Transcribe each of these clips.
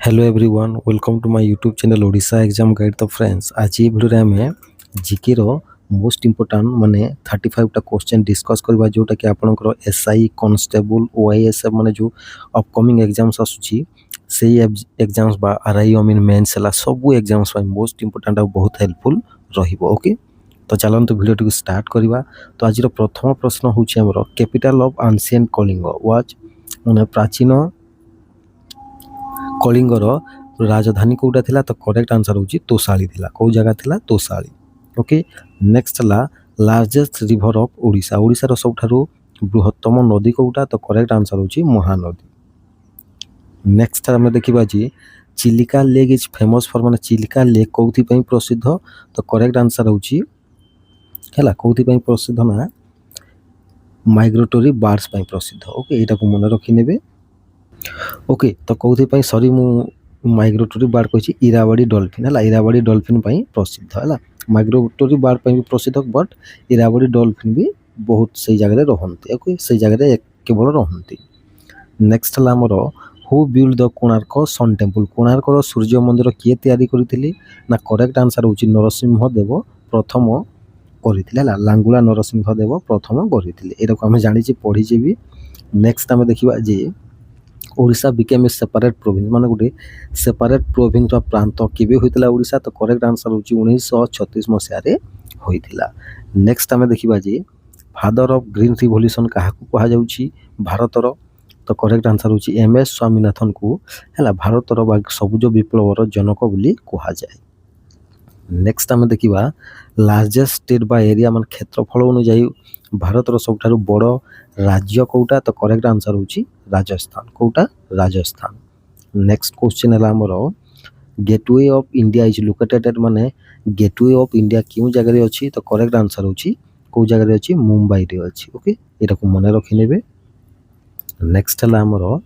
Hello everyone welcome to my YouTube channel Odisha exam guide. तो friends आज ये video आम जीके रो मोस्ट इंपोर्टाट माने 35 टा क्वेश्चन डिस्कस करबा जोटा कि आपनकर एसआई कांस्टेबल ओआईएसएफ माने जो अपकमिंग एग्जाम्स आसुची सेही एग्जाम्स बा आरआई मीन मेंस हला सब एग्जाम्स पाई मोस्ट इंपोर्टाट और बहुत हेल्पफुल रहिबो। ओके तो चलନ୍ତୁ वीडियो स्टार्ट करबा। तो आज प्रथम प्रश्न होची हमरो capital of ancient Kalinga was माने प्राचीन कलिंगर राजधानी कोटा थिला। तो करेक्ट आंसर होची तोसाली थिला। को जगह थिला तोसाली। ओके नेक्स्ट ला largest river of Odisha Odisha रो सबठारो बृहत्तम नदी कोटा। तो करेक्ट आंसर होची महानदी। नेक्स्ट हम देखिबा जी Chilika lake is famous for माने चिलिका लेक कोथि पई प्रसिद्ध। तो करेक्ट आंसर होची हला कोथि पई प्रसिद्ध ना माइग्रेटरी बर्ड्स पई प्रसिद्ध। ओके एटा को मन रखि नेबे। ओके तो कौथि पई सॉरी मु माइग्रेटरी बर्ड कहि इरावाड़ी डॉल्फिन हला इरावाड़ी डॉल्फिन पई प्रसिद्ध हला माइग्रेटरी बर्ड पई भी प्रसिद्ध बट इरावाड़ी डॉल्फिन भी बहुत सही जगह रे रहंती। ओके सही जगह रे केवल रहंती। नेक्स्ट हला हमर who build the Konark sun temple Konark रो सूर्य मंदिर किए तयारी करथिले ना करेक्ट आंसर होची नरसिंह देव प्रथम करथिले हला लांगुला नरसिंह देव प्रथम करथिले एटा को हम जानि छी पढी छी भी। नेक्स्ट हम देखिबा जे Odisha became a separate province माने गोटे सेपरेट प्रोविंस प्रांत केबे होइतला ओडिशा। तो करेक्ट आंसर होची 1936 मसिया रे होइतला। नेक्स्ट हमें देखिबा जे फादर ऑफ ग्रीन रिवोल्यूशन काहाकू कहा जाउची भारतर। तो करेक्ट आंसर होची एमएस स्वामीनाथन को हला भारतर बा सबुज विप्लवर जनक बोली कहा जाय। नेक्स्ट हमें देखिबा लार्जेस्ट स्टेट बा एरिया मान क्षेत्रफल अनुसार भारतर सबठारु बड़ राज्य कोटा। तो करेक्ट आंसर होची राजस्थान कोटा राजस्थान। नेक्स्ट क्वेश्चन है हमर gateway of India is located at माने गेटवे ऑफ इंडिया क्यों जगह रे अछि। तो करेक्ट आंसर होची को जगह रे अछि मुंबई रे अछि। ओके एटा को मन रखि नेबे। नेक्स्ट है हमर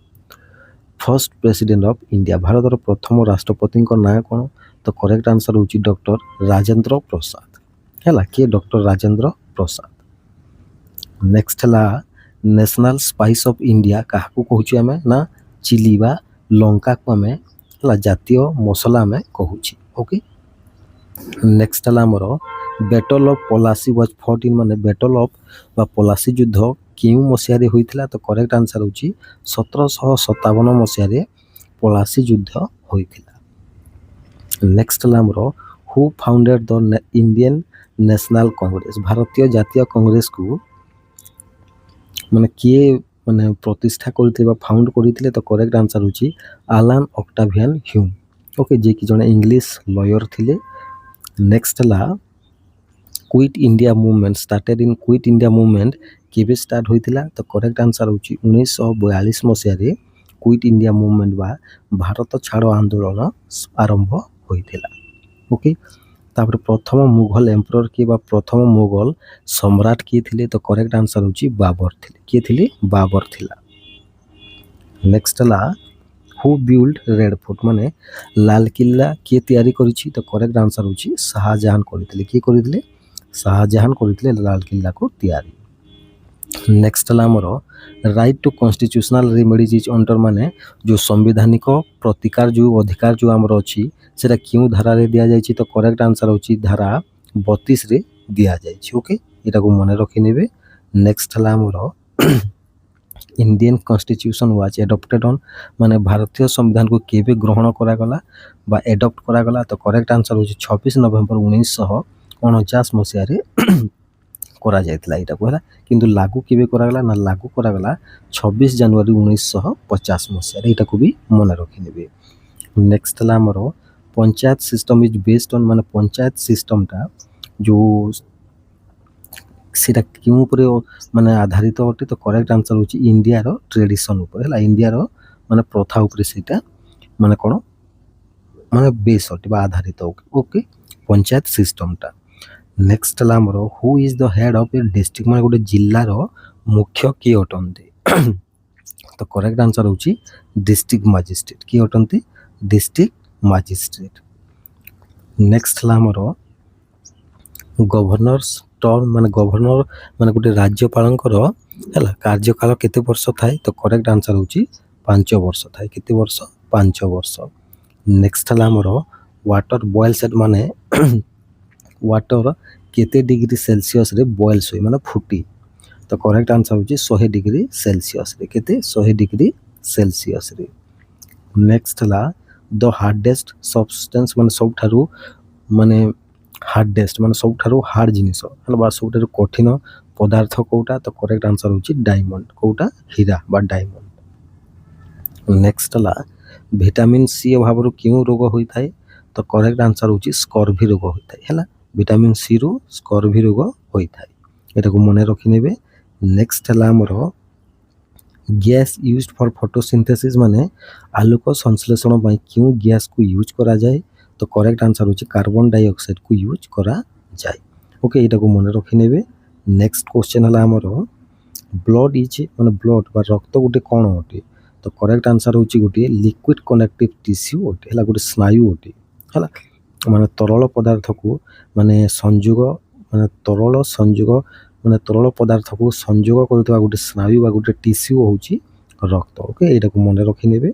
फर्स्ट प्रेसिडेंट ऑफ इंडिया भारतर प्रथम राष्ट्रपति को नाम कोन। तो करेक्ट आंसर होची डॉक्टर राजेंद्र प्रसाद हला के डॉक्टर राजेंद्र प्रसाद। नेक्स्ट है नेशनल स्पाइस ऑफ इंडिया काहाकू कहूची हमें ना चिली बा लंका को हमें हला जातीय मसला में कहूची। ओके नेक्स्ट है हमर battle of Plassey was fought in माने बैटल ऑफ बा पलासी युद्ध केउ मसिया रे होइथिला। तो करेक्ट आंसर होची 1757 मसिया रे पलासी युद्ध होइथिला। नेक्स्ट है हमर who founded the Indian national Congress भारतीय जातीय कांग्रेस को माने किए माने प्रतिष्ठा करथिबा फाउंड करथिले। तो करेक्ट आंसर होची आलान ऑक्टावियन ह्यूम। ओके जे कि जने इंग्लिश लॉयर थिले। नेक्स्ट ला Quit India movement started in Quit India movement केबे स्टार्ट होइतिला। तो करेक्ट आंसर होची 1942 मसिया रे क्विट इंडिया मूवमेंट बा भारत छाड़ो आंदोलन आरंभ होइतिला। ओके तापर प्रथम मुगल एम्परर के बा प्रथम मुगल सम्राट किए थिले। तो करेक्ट आंसर होची बाबर थिले किए थिले बाबर थिला। नेक्स्ट ला हु बिल्ड रेड फोर्ट माने लाल किला किए तयारी करिछि। तो करेक्ट आंसर होची शाहजहां करिथिले किए करिथिले शाहजहां करिथिले लाल किला को तयारी। नेक्स्ट ला हमर right to constitutional remedies is under माने जो संवैधानिक प्रतिकार जो अधिकार जो हमर अछि सेटा क्यों धारा रे दिया जायछि। तो करेक्ट आंसर होची धारा 32 रे दिया जायछि। ओके एटा को मन रखि नेबे। नेक्स्ट ला हमर Indian constitution was adopted on माने भारतीय संविधान को केबे ग्रहण करा गला बा एडॉप्ट करा गला। तो करेक्ट आंसर होची 26 नवंबर 1949 मसिया रे करा जायतला एटा को हला किंतु लागू केबे करा गला ना लागू करा गला 26 जनवरी 1950 मसिया रे एटा को भी मन रखि नेबे। नेक्स्ट ला हमर panchayat system is based on माने पंचायत सिस्टम टा जो सेटा क्यों ऊपर माने आधारित होती। तो करेक्ट आंसर होची इंडिया रो ट्रेडिशन ऊपर हला इंडिया रो माने प्रथा ऊपर सेटा माने कोन माने बेस होती बा आधारित। ओके पंचायत सिस्टम टा। नेक्स्ट ला हमर who is the head of A district माने गोटे जिल्ला रो मुख्य के अटंती। तो करेक्ट आंसर होची डिस्ट्रिक्ट मजिस्ट्रेट के अटंती डिस्ट्रिक्ट मजिस्ट्रेट। नेक्स्ट ला हमर गवर्नर्स टर्म माने गवर्नर माने गोटे राज्यपालंकर हला कार्यकाल केते वर्ष थाए। तो करेक्ट आंसर होची 5 वर्ष थाए केते वर्ष 5 वर्ष। ନେକ୍ସଟ ହେଲା ଆମର ୱାଟର ବଏଲ୍ସ ଏଟ୍ ମାନେ ୱାଟର କେତେ ଡିଗ୍ରୀ ସେଲସିୟସରେ ବଏଲ୍ସ ହୁଏ ମାନେ ଫୁଟି। ତ କରେକ୍ଟ ଆନ୍ସର ହେଉଛି 100 ଡିଗ୍ରୀ ସେଲସିୟସରେ। କେତେ? 100 ଡିଗ୍ରୀ ସେଲସିୟସରେ। ନେକ୍ସଟ ହେଲା ଦ ହାର୍ଡେଷ୍ଟ ସବଷ୍ଟାନ୍ସ ମାନେ ସବୁଠାରୁ ମାନେ ହାର୍ଡେଷ୍ଟ ମାନେ ସବୁଠାରୁ ହାର୍ଡ ଜିନିଷ ହେଲା ବା ସବୁଠାରୁ କଠିନ ପଦାର୍ଥ କେଉଁଟା? ତ କରେକ୍ଟ ଆନ୍ସର ହେଉଛି ଡାଇମଣ୍ଡ। କେଉଁଟା? ହୀରା ବା ଡାଇମଣ୍ଡ। ନେକ୍ସଟ ହେଲା ଭିଟାମିନ୍ ସି ଅଭାବରୁ କେଉଁ ରୋଗ ହୋଇଥାଏ? ତ କରେକ୍ଟ ଆନ୍ସର ହେଉଛି ସ୍କର୍ଭି ରୋଗ ହୋଇଥାଏ ହେଲା। ଭିଟାମିନ୍ ସିରୁ ସ୍କର୍ଭି ରୋଗ ହୋଇଥାଏ। ଏଟାକୁ ମନେ ରଖିନେବେ। ନେକ୍ସଟ ହେଲା ଆମର ଗ୍ୟାସ୍ ୟୁଜ୍ଡ ଫର୍ ଫଟୋସିନ୍ଥେସିସ୍ ମାନେ ଆଲୋକ ସଂଶ୍ଳେଷଣ ପାଇଁ କେଉଁ ଗ୍ୟାସ୍କୁ ୟୁଜ୍ କରାଯାଏ? ତ କରେକ୍ଟ ଆନ୍ସର ହେଉଛି କାର୍ବନ ଡାଇଅକ୍ସାଇଡ଼କୁ ୟୁଜ୍ କରାଯାଏ। ଓକେ, ଏଇଟାକୁ ମନେ ରଖିନେବେ। ନେକ୍ସଟ କ୍ୱେଶ୍ଚନ୍ ହେଲା ଆମର ବ୍ଲଡ୍ ଇଜ୍ ମାନେ ବ୍ଲଡ୍ ବା ରକ୍ତ ଗୋଟେ କ'ଣ ଅଟେ? ତ କରେକ୍ଟ ଆନ୍ସର ହେଉଛି ଗୋଟିଏ ଲିକ୍ୱିଡ୍ କନେକ୍ଟିଭ୍ ଟିସ୍ୟୁ ଅଟେ ହେଲା, ଗୋଟେ ସ୍ନାୟୁ ଅଟେ ହେଲା। ମାନେ ତରଳ ପଦାର୍ଥକୁ ମାନେ ସଂଯୋଗ ମାନେ ତରଳ ପଦାର୍ଥକୁ ସଂଯୋଗ କରୁଥିବା ଗୋଟେ ସ୍ନାୟୁ ବା ଗୋଟେ ଟିସ୍ୟୁ ହେଉଛି ରକ୍ତ। ଓକେ, ଏଇଟାକୁ ମନେ ରଖିନେବେ।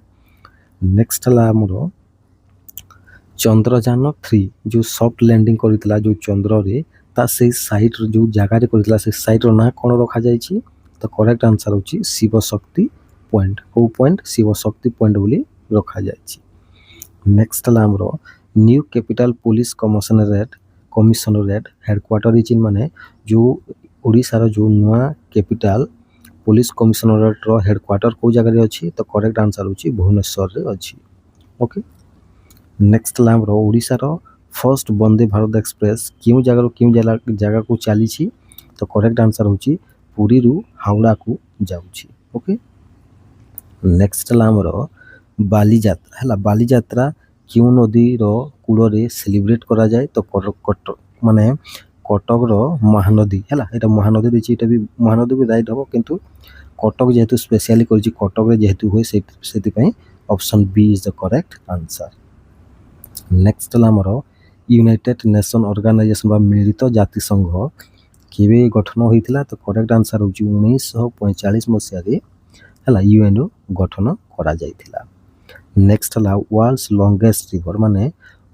ନେକ୍ସଟ ହେଲା ଆମର ଚନ୍ଦ୍ରଯାନ-3 ଯେଉଁ ସଫ୍ଟ ଲ୍ୟାଣ୍ଡିଂ କରିଥିଲା ଯେଉଁ ଚନ୍ଦ୍ରରେ ତା ସେଇ ସାଇଟ୍ର ଯେଉଁ ଜାଗାରେ କରିଥିଲା ସେ ସାଇଟ୍ର ନାଁ କ'ଣ ରଖାଯାଇଛି? ତ କରେକ୍ଟ ଆନ୍ସର ହେଉଛି ଶିବଶକ୍ତି ପଏଣ୍ଟ। କେଉଁ ପଏଣ୍ଟ? ଶିବଶକ୍ତି ପଏଣ୍ଟ ବୋଲି ରଖାଯାଇଛି। ନେକ୍ସଟ ହେଲା ଆମର new capital police commissionerate headquarter is ମାନେ ଯେଉଁ ଓଡ଼ିଶାର ଯେଉଁ ନୂଆ କ୍ୟାପିଟାଲ ପୋଲିସ କମିଶନରେଟ୍ର ହେଡ଼କ୍ୱାର୍ଟର କେଉଁ ଜାଗାରେ ଅଛି? ତ କରେକ୍ଟ ଆନ୍ସର ହେଉଛି ଭୁବନେଶ୍ୱରରେ ଅଛି। ଓକେ, ନେକ୍ସଟ ହେଲା ଆମର ଓଡ଼ିଶାର ଫର୍ଷ୍ଟ ବନ୍ଦେ ଭାରତ ଏକ୍ସପ୍ରେସ୍ କେଉଁ ଜାଗାରୁ କେଉଁ ଜାଗାକୁ ଚାଲିଛି? ତ କରେକ୍ଟ ଆନ୍ସର ହେଉଛି ପୁରୀରୁ ହାୱଡ଼ାକୁ ଯାଉଛି। ଓକେ, ନେକ୍ସଟ ହେଲା ଆମର ବାଲିଯାତ୍ରା ହେଲା। ବାଲିଯାତ୍ରା କେଉଁ ନଦୀର କୂଳରେ ସେଲିବ୍ରେଟ୍ କରାଯାଏ? ତ ମାନେ କଟକର ମହାନଦୀ ହେଲା। ଏଇଟା ମହାନଦୀ ଦେଇଛି, ଏଇଟା ବି ମହାନଦୀ ବି ରାଇଟ୍ ହେବ, କିନ୍ତୁ କଟକ ଯେହେତୁ ସ୍ପେଶିଆଲି କରିଛି କଟକରେ ଯେହେତୁ ହୁଏ ସେଥିପାଇଁ option B is the correct answer. Next ହେଲା ଆମର ୟୁନାଇଟେଡ୍ ନେସନ୍ ଅର୍ଗାନାଇଜେସନ୍ ବା ମିଳିତ ଜାତିସଂଘ କେବେ ଗଠନ ହୋଇଥିଲା? ତ କରେକ୍ଟ ଆନ୍ସର ହେଉଛି 1945 ମସିହାରେ ହେଲା ୟୁଏନ୍ଓ ଗଠନ କରାଯାଇଥିଲା। ନେକ୍ସଟ ହେଲା ୱାର୍ଲଡସ୍ ଲଙ୍ଗେଷ୍ଟ ରିଭର ମାନେ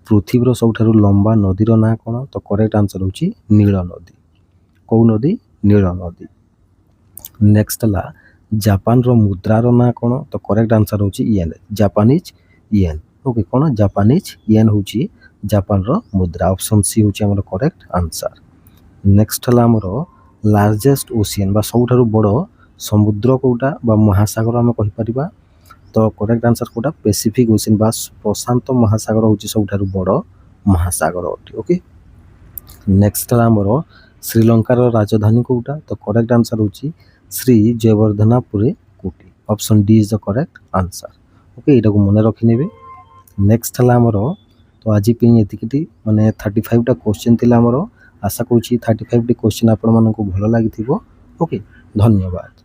ପୃଥିବୀର ସବୁଠାରୁ ଲମ୍ବା ନଦୀର ନାଁ କ'ଣ? ତ କରେକ୍ଟ ଆନ୍ସର ହେଉଛି ନୀଳ ନଦୀ। କେଉଁ ନଦୀ? ନୀଳ ନଦୀ। ନେକ୍ସଟ ହେଲା ଜାପାନର ମୁଦ୍ରାର ନାଁ କ'ଣ? ତ କରେକ୍ଟ ଆନ୍ସର ହେଉଛି ୟେନ୍, ଜାପାନିଜ୍ ୟେନ୍। ଓକେ, କ'ଣ? ଜାପାନିଜ୍ ୟେନ୍ ହେଉଛି ଜାପାନର ମୁଦ୍ରା। ଅପସନ୍ ସି ହେଉଛି ଆମର କରେକ୍ଟ ଆନ୍ସର। ନେକ୍ସଟ ହେଲା ଆମର ଲାର୍ଜେଷ୍ଟ ଓସିଆନ୍ ବା ସବୁଠାରୁ ବଡ଼ ସମୁଦ୍ର କେଉଁଟା ବା ମହାସାଗର ଆମେ କହିପାରିବା? ତ କରେକ୍ଟ ଆନ୍ସର କେଉଁଟା? ପାସିଫିକ୍ ଓସିଆନ୍ ବା ପ୍ରଶାନ୍ତ ମହାସାଗର ହେଉଛି ସବୁଠାରୁ ବଡ଼ ମହାସାଗର ଅଟେ। ଓକେ, ନେକ୍ସଟ ହେଲା ଆମର ଶ୍ରୀଲଙ୍କାର ରାଜଧାନୀ କେଉଁଟା? ତ କରେକ୍ଟ ଆନ୍ସର ହେଉଛି ଶ୍ରୀ ଜୟବର୍ଦ୍ଧନାପୁରେ କୋଟି। Option D is the correct answer. Okay, ଏଇଟାକୁ ମନେ ରଖିନେବେ। ନେକ୍ସଟ ହେଲା ଆମର ତ ଆଜି ପାଇଁ ଏତିକିଟି ମାନେ 35ଟା କ୍ୱେଶ୍ଚିନ୍ ଥିଲା ଆମର। ଆଶା କରୁଛି 35ଟି କ୍ୱେଶ୍ଚିନ୍ ଆପଣମାନଙ୍କୁ ଭଲ ଲାଗିଥିବ। ଓକେ, ଧନ୍ୟବାଦ।